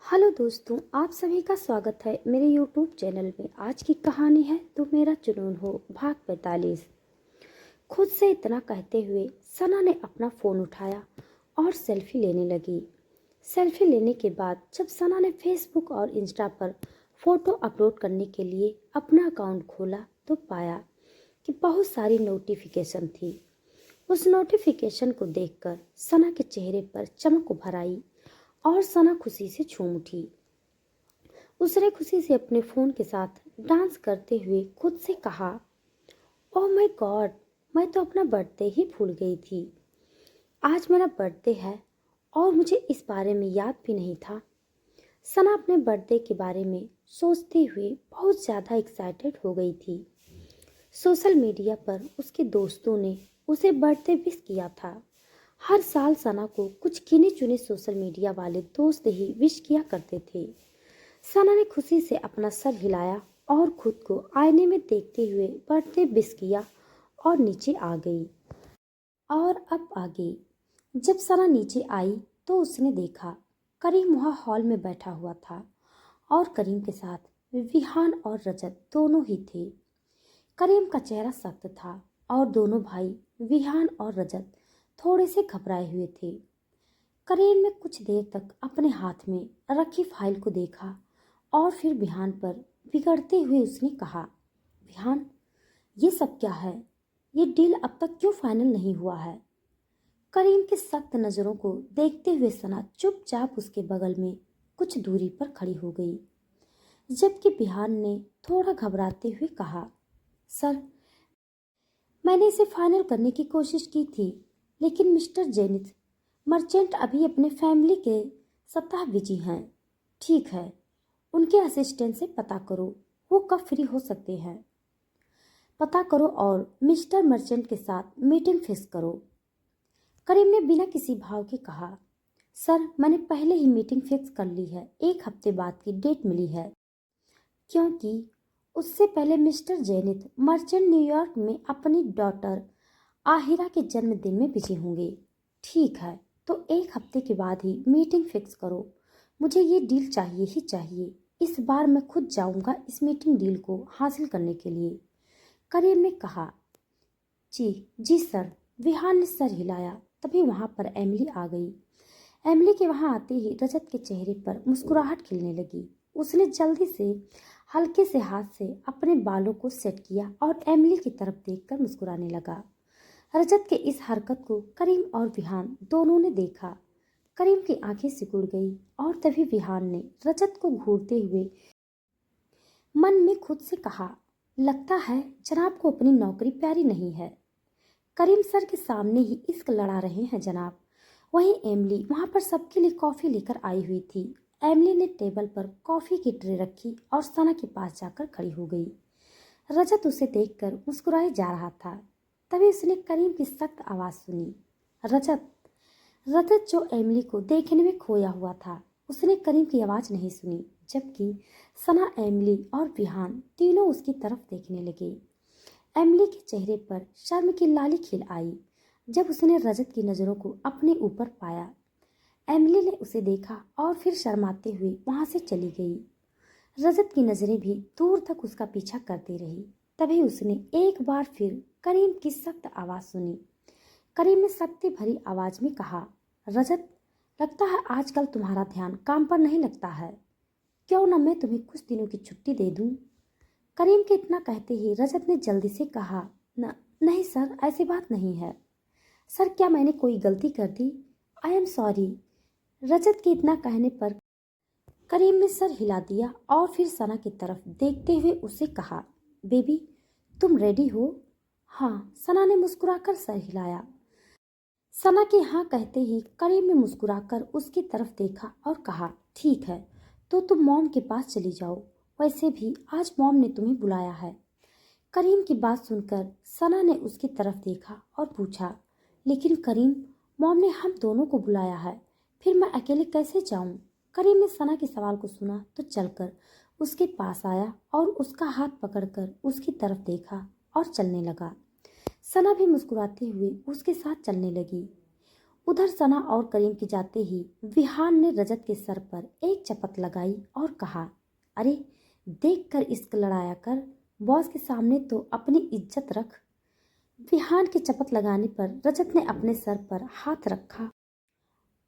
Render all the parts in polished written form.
Hello दोस्तों, आप सभी का स्वागत है मेरे यूट्यूब चैनल में। आज की कहानी है तो मेरा जुनून हो, भाग 45। खुद से इतना कहते हुए सना ने अपना फ़ोन उठाया और सेल्फी लेने लगी। सेल्फी लेने के बाद जब सना ने फेसबुक और इंस्टा पर फ़ोटो अपलोड करने के लिए अपना अकाउंट खोला तो पाया कि बहुत सारी नोटिफिकेशन थी। उस नोटिफिकेशन को देखकर सना के चेहरे पर चमक उभर आई और सना खुशी से झूम उठी। उसने खुशी से अपने फ़ोन के साथ डांस करते हुए खुद से कहा, ओह माय गॉड, मैं तो अपना बर्थडे ही भूल गई थी। आज मेरा बर्थडे है और मुझे इस बारे में याद भी नहीं था। सना अपने बर्थडे के बारे में सोचते हुए बहुत ज़्यादा एक्साइटेड हो गई थी। सोशल मीडिया पर उसके दोस्तों ने उसे बर्थडे विश किया था। हर साल सना को कुछ गिने चुने सोशल मीडिया वाले दोस्त ही विश किया करते थे। सना ने खुशी से अपना सर हिलाया और खुद को आईने में देखते हुए बर्थडे विश किया और नीचे आ गई। और अब आगे जब सना नीचे आई तो उसने देखा करीम वहाँ हॉल में बैठा हुआ था और करीम के साथ विहान और रजत दोनों ही थे। करीम का चेहरा सख्त था और दोनों भाई विहान और रजत थोड़े से घबराए हुए थे। करीम ने कुछ देर तक अपने हाथ में रखी फाइल को देखा और फिर विहान पर बिगड़ते हुए उसने कहा, विहान, ये सब क्या है? ये डील अब तक क्यों फाइनल नहीं हुआ है? करीम की सख्त नज़रों को देखते हुए सना चुपचाप उसके बगल में कुछ दूरी पर खड़ी हो गई, जबकि विहान ने थोड़ा घबराते हुए कहा, सर, मैंने इसे फाइनल करने की कोशिश की थी, लेकिन मिस्टर जेनिथ मर्चेंट अभी अपने फैमिली के सप्ताह बिजी हैं। ठीक है, उनके असिस्टेंट से पता करो वो कब फ्री हो सकते हैं। पता करो और मिस्टर मर्चेंट के साथ मीटिंग फिक्स करो। करीम ने बिना किसी भाव के कहा, सर, मैंने पहले ही मीटिंग फिक्स कर ली है। 1 हफ्ते बाद की डेट मिली है, क्योंकि उससे पहले मिस्टर जेनिथ मर्चेंट न्यूयॉर्क में अपनी डॉटर आहिरा के जन्मदिन में बिजी होंगे। ठीक है, तो 1 हफ्ते के बाद ही मीटिंग फिक्स करो। मुझे ये डील चाहिए ही चाहिए। इस बार मैं खुद जाऊंगा इस मीटिंग डील को हासिल करने के लिए। करीम ने कहा, जी जी सर। विहान ने सर हिलाया। तभी वहां पर एमिली आ गई। एमिली के वहां आते ही रजत के चेहरे पर मुस्कुराहट खिलने लगी। उसने जल्दी से हल्के से हाथ से अपने बालों को सेट किया और एमिली की तरफ देखकर मुस्कुराने लगा। रजत के इस हरकत को करीम और विहान दोनों ने देखा। करीम की आंखें सिकुड़ गई और तभी विहान ने रजत को घूरते हुए मन में खुद से कहा, लगता है जनाब को अपनी नौकरी प्यारी नहीं है। करीम सर के सामने ही इश्क लड़ा रहे हैं जनाब। वहीं एमिली वहां पर सबके लिए कॉफी लेकर आई हुई थी। एमिली ने टेबल पर कॉफी की ट्रे रखी और सना के पास जाकर खड़ी हो गई। रजत उसे देखकर मुस्कुराए जा रहा था। तभी उसने करीम की सख्त आवाज सुनी, रजत। रजत जो एमिली को देखने में खोया हुआ था, उसने करीम की आवाज नहीं सुनी, जबकि सना, एमिली और विहान तीनों उसकी तरफ देखने लगे। एमिली के चेहरे पर शर्म की लाली खिल आई जब उसने रजत की नज़रों को अपने ऊपर पाया। एमिली ने उसे देखा और फिर शर्माते हुए वहां से चली गई। रजत की नजरें भी दूर तक उसका पीछा करती रही। तभी उसने एक बार फिर करीम की सख्त आवाज सुनी। करीम ने सख्ती भरी आवाज में कहा, रजत, लगता है आजकल तुम्हारा ध्यान काम पर नहीं लगता है। क्यों न मैं तुम्हें कुछ दिनों की छुट्टी दे दूं? करीम के इतना कहते ही रजत ने जल्दी से कहा, न नहीं सर, ऐसी बात नहीं है। सर, क्या मैंने कोई गलती कर दी? I am sorry. रजत के इतना कहने पर करीम ने सर हिला दिया और फिर सना की तरफ देखते हुए उसे कहा, बेबी, तुम रेडी हो? हाँ, सना ने मुस्कुराकर सर हिलाया। सना के हाँ कहते ही करीम ने मुस्कुराकर उसकी तरफ देखा और कहा, ठीक है, तो तुम मॉम के पास चली जाओ। वैसे भी आज मॉम ने तुम्हें बुलाया है। करीम की बात सुनकर सना ने उसकी तरफ देखा और पूछा, लेकिन करीम, मॉम ने हम दोनों को बुलाया है, फिर मैं अकेले कैसे जाऊं? करीम ने सना के सवाल को सुना तो चलकर उसके पास आया और उसका हाथ पकड़कर उसकी तरफ देखा और चलने लगा। सना भी मुस्कुराते हुए उसके साथ चलने लगी। उधर सना और करीम के जाते ही विहान ने रजत के सर पर एक चपत लगाई और कहा, अरे देख कर इश्क लड़ाया कर, बॉस के सामने तो अपनी इज्जत रख। विहान के चपत लगाने पर रजत ने अपने सर पर हाथ रखा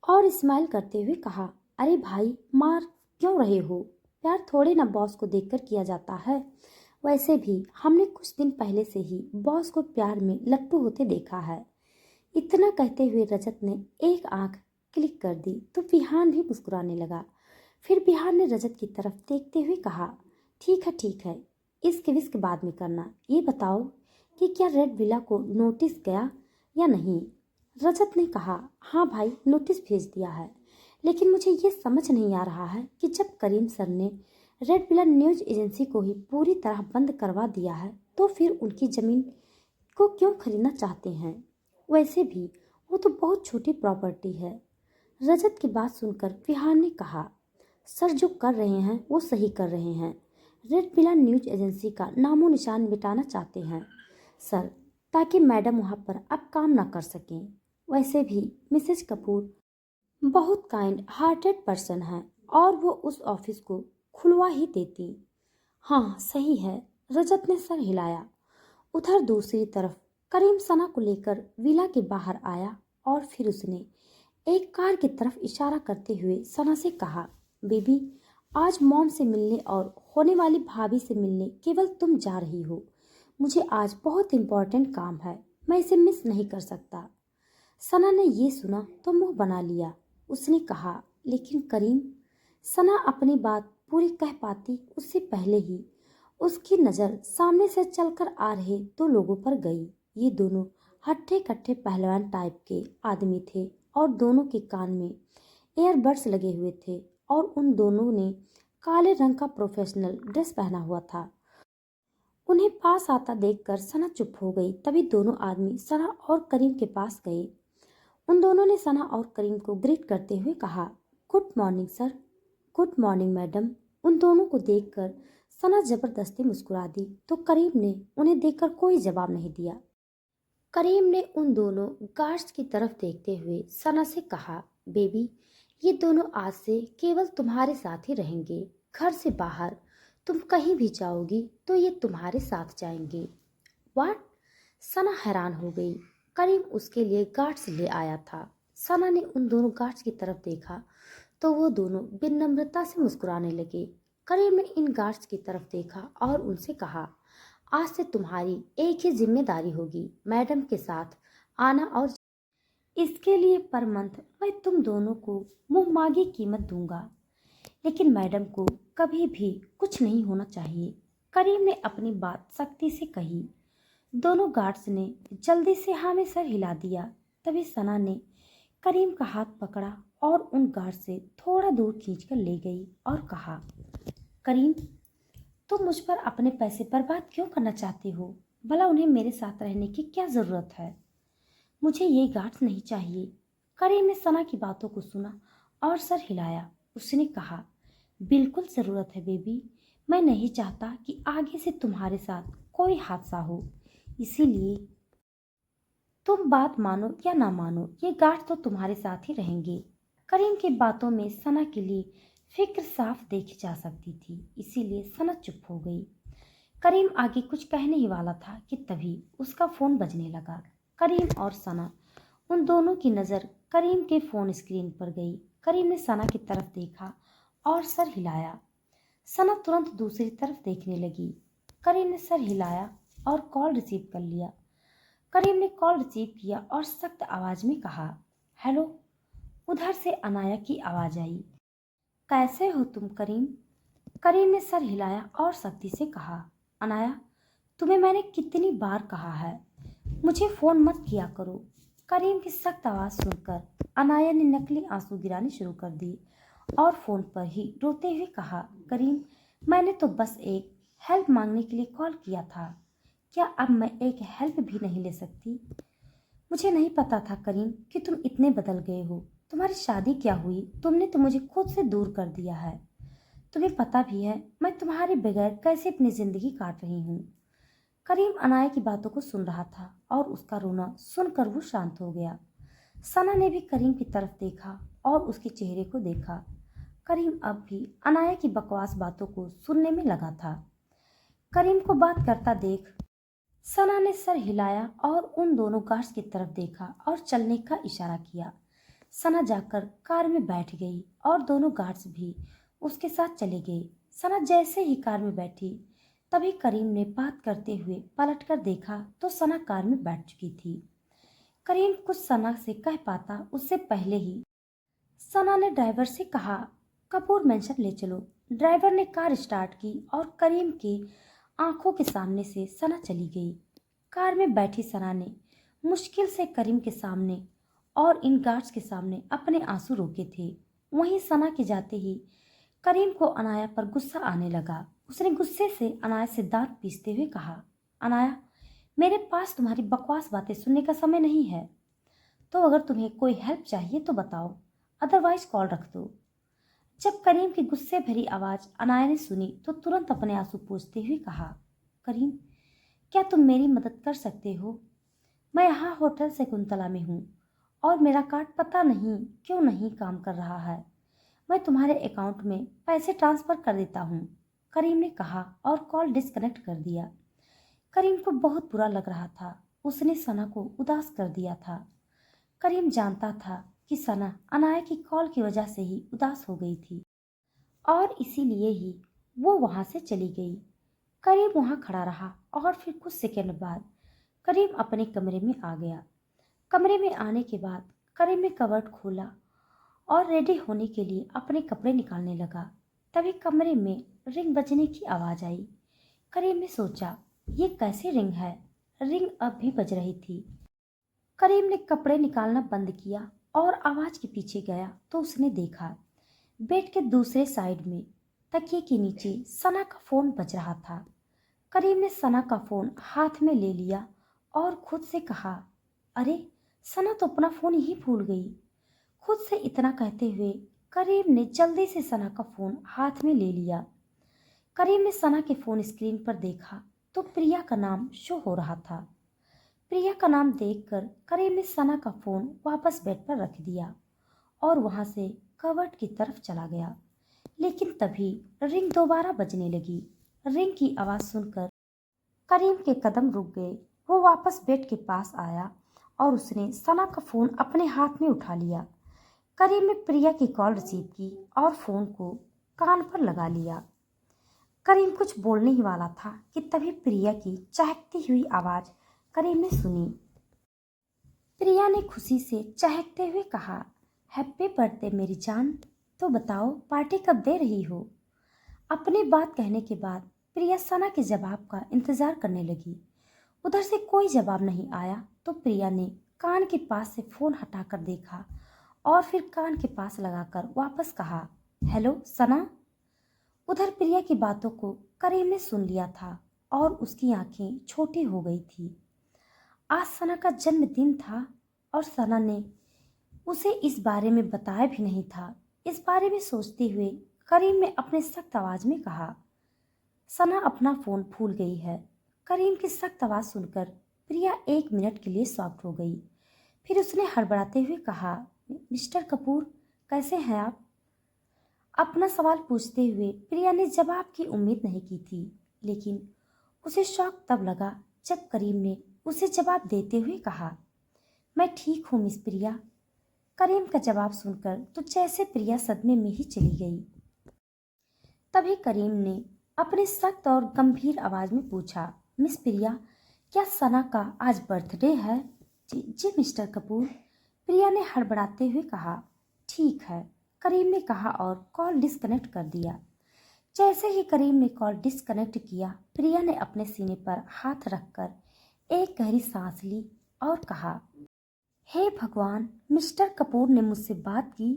और स्माइल करते हुए कहा, अरे भाई मार क्यों रहे हो, प्यार थोड़े ना बॉस को देखकर किया जाता है। वैसे भी हमने कुछ दिन पहले से ही बॉस को प्यार में लट्टू होते देखा है। इतना कहते हुए रजत ने एक आंख क्लिक कर दी तो विहान भी मुस्कुराने लगा। फिर विहान ने रजत की तरफ देखते हुए कहा, ठीक है, इसके विस्क बाद में करना। ये बताओ कि क्या रेड विला को नोटिस गया या नहीं। रजत ने कहा, हाँ भाई नोटिस भेज दिया है, लेकिन मुझे ये समझ नहीं आ रहा है कि जब करीम सर ने रेड विला न्यूज एजेंसी को ही पूरी तरह बंद करवा दिया है तो फिर उनकी ज़मीन को क्यों खरीदना चाहते हैं। वैसे भी वो तो बहुत छोटी प्रॉपर्टी है। रजत की बात सुनकर विहान ने कहा, सर जो कर रहे हैं वो सही कर रहे हैं। रेड विला न्यूज एजेंसी का नामो निशान मिटाना चाहते हैं सर, ताकि मैडम वहाँ पर अब काम ना कर सकें। वैसे भी मिसेज कपूर बहुत काइंड हार्टेड पर्सन है और वो उस ऑफिस को खुलवा ही देती। हाँ सही है, रजत ने सर हिलाया। उधर दूसरी तरफ करीम सना को लेकर विला के बाहर आया और फिर उसने एक कार की तरफ इशारा करते हुए सना से कहा, बेबी आज मॉम से मिलने और होने वाली भाभी से मिलने केवल तुम जा रही हो। मुझे आज बहुत इम्पोर्टेंट काम है, मैं इसे मिस नहीं कर सकता। सना ने ये सुना तो मुंह बना लिया। उसने कहा, लेकिन करीम। सना अपनी बात पूरी कह पाती उससे पहले ही उसकी नज़र सामने से चलकर आ रहे दो लोगों पर गई। ये दोनों हट्टे कट्टे पहलवान टाइप के आदमी थे और दोनों के कान में एयरबड्स लगे हुए थे और उन दोनों ने काले रंग का प्रोफेशनल ड्रेस पहना हुआ था। उन्हें पास आता देखकर सना चुप हो गई। तभी दोनों आदमी सना और करीम के पास गए। उन दोनों ने सना और करीम को ग्रीट करते हुए कहा, good morning sir. Good morning madam. उन दोनों को देखकर सना जबरदस्ती मुस्कुरा दी तो करीम ने उन्हें देखकर कोई जवाब नहीं दिया। करीम ने उन दोनों गार्ड्स की तरफ देखते हुए सना से कहा, बेबी ये दोनों आज से केवल तुम्हारे साथ ही रहेंगे। घर से बाहर तुम कहीं भी जाओगी तो ये तुम्हारे साथ जाएंगे। वाट? सना हैरान हो गई। करीम उसके लिए गार्ड्स ले आया था। सना ने उन दोनों गार्ड्स की तरफ देखा तो वो दोनों विनम्रता से मुस्कुराने लगे। करीम ने इन गार्ड्स की तरफ देखा और उनसे कहा, आज से तुम्हारी एक ही जिम्मेदारी होगी, मैडम के साथ आना और इसके लिए पर मंथ मैं तुम दोनों को मुंह मांगी कीमत दूंगा, लेकिन मैडम को कभी भी कुछ नहीं होना चाहिए। करीम ने अपनी बात सख्ती से कही। दोनों गार्ड्स ने जल्दी से हाँ में सर हिला दिया। तभी सना ने करीम का हाथ पकड़ा और उन गार्ड से थोड़ा दूर खींचकर ले गई और कहा, करीम तुम मुझ पर अपने पैसे बर्बाद क्यों करना चाहते हो? भला उन्हें मेरे साथ रहने की क्या ज़रूरत है? मुझे ये गार्ड्स नहीं चाहिए। करीम ने सना की बातों को सुना और सर हिलाया। उसने कहा, बिल्कुल ज़रूरत है बेबी। मैं नहीं चाहता कि आगे से तुम्हारे साथ कोई हादसा हो, इसीलिए तुम बात मानो या ना मानो ये गार्ड तो तुम्हारे साथ ही रहेंगे। करीम की बातों में सना के लिए फिक्र साफ देखी जा सकती थी, इसीलिए सना चुप हो गई। करीम आगे कुछ कहने ही वाला था कि तभी उसका फ़ोन बजने लगा। करीम और सना उन दोनों की नज़र करीम के फ़ोन स्क्रीन पर गई। करीम ने सना की तरफ देखा और सर हिलाया। सना तुरंत दूसरी तरफ देखने लगी। करीम ने सर हिलाया और कॉल रिसीव कर लिया। करीम ने कॉल रिसीव किया और सख्त आवाज़ में कहा, हेलो। उधर से अनाया की आवाज़ आई, कैसे हो तुम करीम? करीम ने सर हिलाया और सख्ती से कहा, अनाया तुम्हें मैंने कितनी बार कहा है मुझे फ़ोन मत किया करो। करीम की सख्त आवाज़ सुनकर अनाया ने नकली आंसू गिराने शुरू कर दिए और फ़ोन पर ही रोते हुए कहा, करीम मैंने तो बस एक हेल्प मांगने के लिए कॉल किया था, क्या अब मैं एक हेल्प भी नहीं ले सकती? मुझे नहीं पता था करीम कि तुम इतने बदल गए हो। तुम्हारी शादी क्या हुई, तुमने तो मुझे खुद से दूर कर दिया है। तुम्हें पता भी है मैं तुम्हारे बगैर कैसे अपनी ज़िंदगी काट रही हूँ। करीम अनाया की बातों को सुन रहा था और उसका रोना सुनकर वो शांत हो गया। सना ने भी करीम की तरफ देखा और उसके चेहरे को देखा। करीम अब भी अनाया की बकवास बातों को सुनने में लगा था। करीम को बात करता देख सना ने सर हिलाया और उन दोनों गार्ड्स की तरफ देखा और चलने का इशारा किया। सना जाकर कार में बैठ गई और दोनों गार्ड्स भी उसके साथ चले गए। सना जैसे ही कार में बैठी तभी करीम ने बात करते हुए पलटकर देखा तो सना कार में बैठ चुकी थी। करीम कुछ सना से कह पाता उससे पहले ही सना ने ड्राइवर से कहा, कपूर मेंशन ले चलो। ड्राइवर ने कार स्टार्ट की और करीम की आंखों के सामने से सना चली गई। कार में बैठी सना ने मुश्किल से करीम के सामने और इन गार्ड्स के सामने अपने आंसू रोके थे। वहीं सना के जाते ही करीम को अनाया पर गुस्सा आने लगा। उसने गुस्से से अनाया से दांत पीसते हुए कहा, अनाया, मेरे पास तुम्हारी बकवास बातें सुनने का समय नहीं है, तो अगर तुम्हें कोई हेल्प चाहिए तो बताओ, अदरवाइज कॉल रख दो। जब करीम की गुस्से भरी आवाज अनाया ने सुनी तो तुरंत अपने आंसू पोंछते हुए कहा, करीम, क्या तुम मेरी मदद कर सकते हो? मैं यहाँ होटल शकुंतला में हूँ और मेरा कार्ड पता नहीं क्यों नहीं काम कर रहा है। मैं तुम्हारे अकाउंट में पैसे ट्रांसफर कर देता हूँ, करीम ने कहा और कॉल डिस्कनेक्ट कर दिया। करीम को बहुत बुरा लग रहा था। उसने सना को उदास कर दिया था। करीम जानता था कि सना अनाया की कॉल की वजह से ही उदास हो गई थी और इसीलिए ही वो वहां से चली गई। करीम वहां खड़ा रहा और फिर कुछ सेकंड बाद करीम अपने कमरे में आ गया। कमरे में आने के बाद करीम ने कवर्ट खोला और रेडी होने के लिए अपने कपड़े निकालने लगा। तभी कमरे में रिंग बजने की आवाज आई। करीम ने सोचा, ये कैसी रिंग है? रिंग अब भी बज रही थी। करीम ने कपड़े निकालना बंद किया और आवाज के पीछे गया तो उसने देखा बेड के दूसरे साइड में तकिए के नीचे सना का फोन बज रहा था। करीम ने सना का फोन हाथ में ले लिया और खुद से कहा, अरे, सना तो अपना फोन ही भूल गई। खुद से इतना कहते हुए करीम ने जल्दी से सना का फोन हाथ में ले लिया। करीम ने सना के फोन स्क्रीन पर देखा तो प्रिया का नाम शो हो रहा था। प्रिया का नाम देखकर करीम ने सना का फोन वापस बेड पर रख दिया और वहां से कवर्ट की तरफ चला गया। लेकिन तभी रिंग दोबारा बजने लगी। रिंग की आवाज सुनकर करीम के कदम रुक गए। वो वापस बेड के पास आया और उसने सना का फोन अपने हाथ में उठा लिया। करीम ने प्रिया की कॉल रिसीव की और फोन को कान पर लगा लिया। करीम कुछ बोलने ही वाला था कि तभी प्रिया की चहकती हुई आवाज करीम ने सुनी। प्रिया ने खुशी से चहकते हुए कहा, हैप्पी बर्थडे मेरी जान। तो बताओ पार्टी कब दे रही हो? अपनी बात कहने के बाद प्रिया सना के जवाब का इंतजार करने लगी। उधर से कोई जवाब नहीं आया तो प्रिया ने कान के पास से फोन हटाकर देखा और फिर कान के पास लगाकर वापस कहा, हेलो सना। उधर प्रिया की बातों को करीम ने सुन लिया था और उसकी आंखें छोटी हो गई थी। आज सना का जन्मदिन था और सना ने उसे इस बारे में बताया भी नहीं था। इस बारे में सोचते हुए करीम ने अपने सख्त आवाज में कहा, सना अपना फोन भूल गई है। करीम की सख्त आवाज सुनकर प्रिया 1 मिनट के लिए शॉक्ड हो गई। फिर उसने हड़बड़ाते हुए कहा, मिस्टर कपूर, कैसे हैं आप? अपना सवाल पूछते हुए प्रिया ने जवाब की उम्मीद नहीं की थी, लेकिन उसे शौक तब लगा जब करीम ने उसे जवाब देते हुए कहा, मैं ठीक हूँ मिस प्रिया। करीम का जवाब सुनकर तो जैसे प्रिया सदमे में ही चली गई। तभी करीम ने अपने सख्त और गंभीर आवाज में पूछा, मिस प्रिया, क्या सना का आज बर्थडे है? जी जी मिस्टर कपूर, प्रिया ने हड़बड़ाते हुए कहा। ठीक है, करीम ने कहा और कॉल डिस्कनेक्ट कर दिया। जैसे ही करीम ने कॉल डिस्कनेक्ट किया, प्रिया ने अपने सीने पर हाथ रखकर एक गहरी सांस ली और कहा, हे भगवान, मिस्टर कपूर ने मुझसे बात की।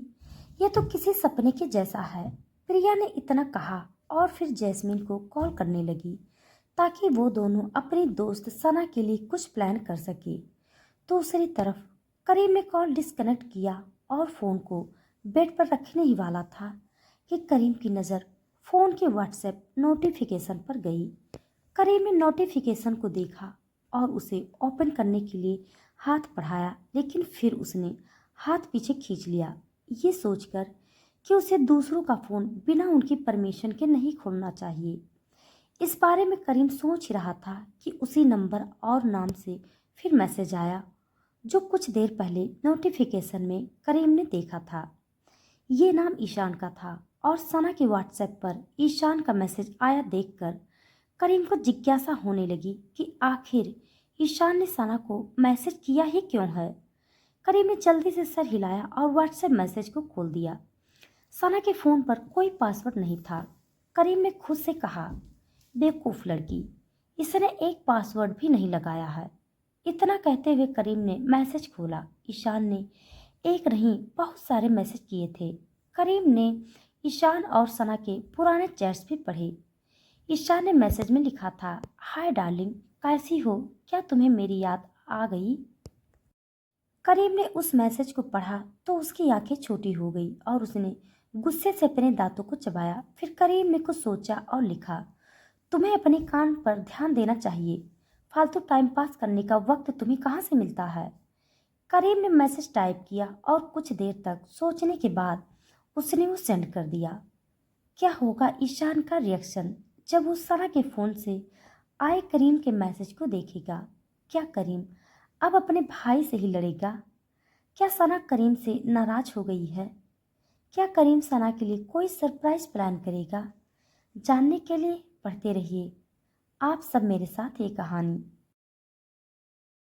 यह तो किसी सपने के जैसा है। प्रिया ने इतना कहा और फिर जैस्मीन को कॉल करने लगी ताकि वो दोनों अपनी दोस्त सना के लिए कुछ प्लान कर सके। दूसरी तरफ करीम ने कॉल डिस्कनेक्ट किया और फ़ोन को बेड पर रखने ही वाला था कि करीम की नज़र फ़ोन के व्हाट्सएप नोटिफिकेशन पर गई। करीम ने नोटिफिकेशन को देखा और उसे ओपन करने के लिए हाथ बढ़ाया, लेकिन फिर उसने हाथ पीछे खींच लिया, ये सोचकर कि उसे दूसरों का फ़ोन बिना उनकी परमिशन के नहीं खोलना चाहिए। इस बारे में करीम सोच ही रहा था कि उसी नंबर और नाम से फिर मैसेज आया जो कुछ देर पहले नोटिफिकेशन में करीम ने देखा था। ये नाम ईशान का था और सना के व्हाट्सएप पर ईशान का मैसेज आया देखकर करीम को जिज्ञासा होने लगी कि आखिर ईशान ने सना को मैसेज किया ही क्यों है। करीम ने जल्दी से सर हिलाया और व्हाट्सएप मैसेज को खोल दिया। सना के फ़ोन पर कोई पासवर्ड नहीं था। करीम ने खुद से कहा, बेवकूफ़ लड़की, इसने एक पासवर्ड भी नहीं लगाया है। इतना कहते हुए करीम ने मैसेज खोला। ईशान ने एक नहीं बहुत सारे मैसेज किए थे। करीम ने ईशान और सना के पुराने चैट्स भी पढ़े। ईशान ने मैसेज में लिखा था, हाय डार्लिंग, कैसी हो, क्या तुम्हें मेरी याद आ गई। करीम ने उस मैसेज को पढ़ा तो उसकी आंखें छोटी हो गई और उसने गुस्से से अपने दांतों को चबाया। फिर करीम ने कुछ सोचा और लिखा, तुम्हें अपने काम पर ध्यान देना चाहिए, फालतू टाइम पास करने का वक्त तुम्हें कहाँ से मिलता है। करीम ने मैसेज टाइप किया और कुछ देर तक सोचने के बाद उसने वो सेंड कर दिया। क्या होगा ईशान का रिएक्शन जब वो सना के फ़ोन से आए करीम के मैसेज को देखेगा। क्या करीम अब अपने भाई से ही लड़ेगा। क्या सना करीम से नाराज हो गई है। क्या करीम सना के लिए कोई सरप्राइज प्लान करेगा। जानने के लिए पढ़ते रहिए आप सब मेरे साथ ये कहानी।